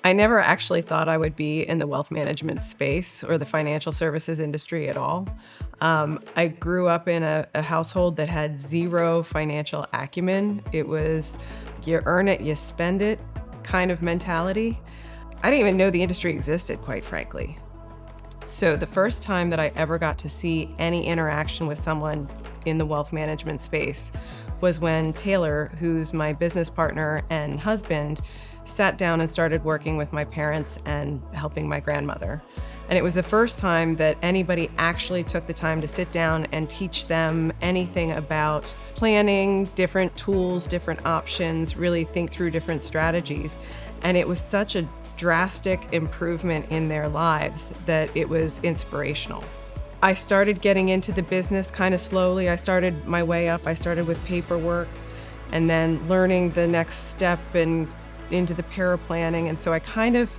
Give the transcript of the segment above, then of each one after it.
I never actually thought I would be in the wealth management space or the financial services industry at all. I grew up in a household that had zero financial acumen. It was you earn it, you spend it kind of mentality. I didn't even know the industry existed, quite frankly. So the first time that I ever got to see any interaction with someone in the wealth management space was when Taylor, who's my business partner and husband, sat down and started working with my parents and helping my grandmother. And it was the first time that anybody actually took the time to sit down and teach them anything about planning, different tools, different options, really think through different strategies. And it was such a drastic improvement in their lives that it was inspirational. I started getting into the business kind of slowly. I started my way up. I started with paperwork and then learning the next step and into the paraplanning. And so I kind of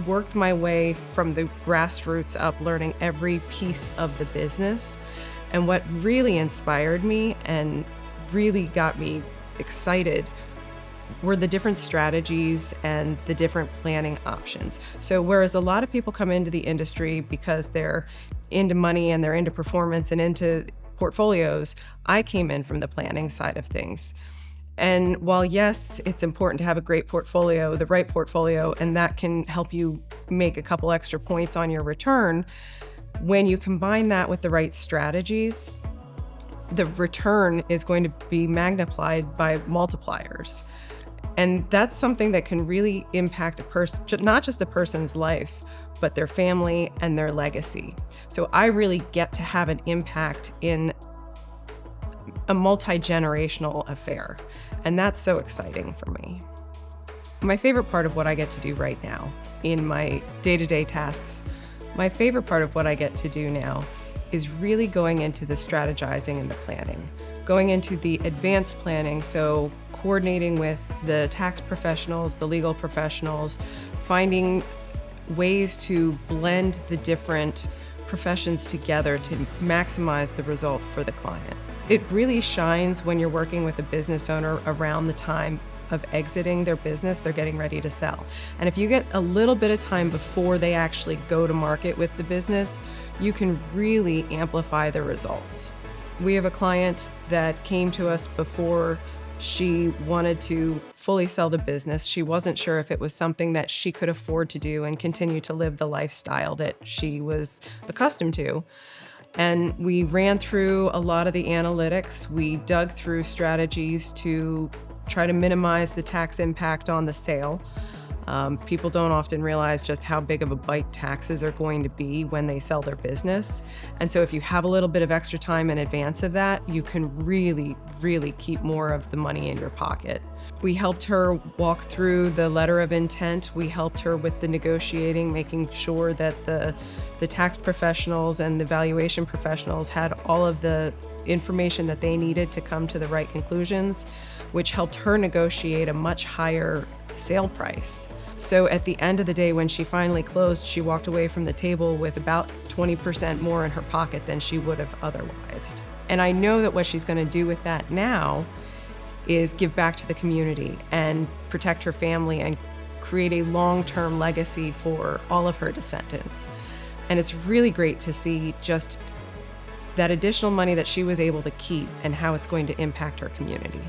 worked my way from the grassroots up, learning every piece of the business. And what really inspired me and really got me excited were the different strategies and the different planning options. So whereas a lot of people come into the industry because they're into money and they're into performance and into portfolios, I came in from the planning side of things. And while yes, it's important to have a great portfolio, the right portfolio, and that can help you make a couple extra points on your return, when you combine that with the right strategies, the return is going to be magnified by multipliers. And that's something that can really impact a person, not just a person's life, but their family and their legacy. So I really get to have an impact in a multi-generational affair. And that's so exciting for me. My favorite part of what I get to do right now in my day-to-day tasks, my favorite part of what I get to do now is really going into the strategizing and the planning, going into the advanced planning, so coordinating with the tax professionals, the legal professionals, finding ways to blend the different professions together to maximize the result for the client. It really shines when you're working with a business owner around the time of exiting their business, they're getting ready to sell. And if you get a little bit of time before they actually go to market with the business, you can really amplify the results. We have a client that came to us before she wanted to fully sell the business. She wasn't sure if it was something that she could afford to do and continue to live the lifestyle that she was accustomed to. And we ran through a lot of the analytics. We dug through strategies to try to minimize the tax impact on the sale. People don't often realize just how big of a bite taxes are going to be when they sell their business. And so if you have a little bit of extra time in advance of that, you can really, really keep more of the money in your pocket. We helped her walk through the letter of intent. We helped her with the negotiating, making sure that the tax professionals and the valuation professionals had all of the information that they needed to come to the right conclusions, which helped her negotiate a much higher sale price. So at the end of the day, when she finally closed, she walked away from the table with about 20% more in her pocket than she would have otherwise. And I know that what she's going to do with that now is give back to the community and protect her family and create a long-term legacy for all of her descendants. And it's really great to see just that additional money that she was able to keep and how it's going to impact her community.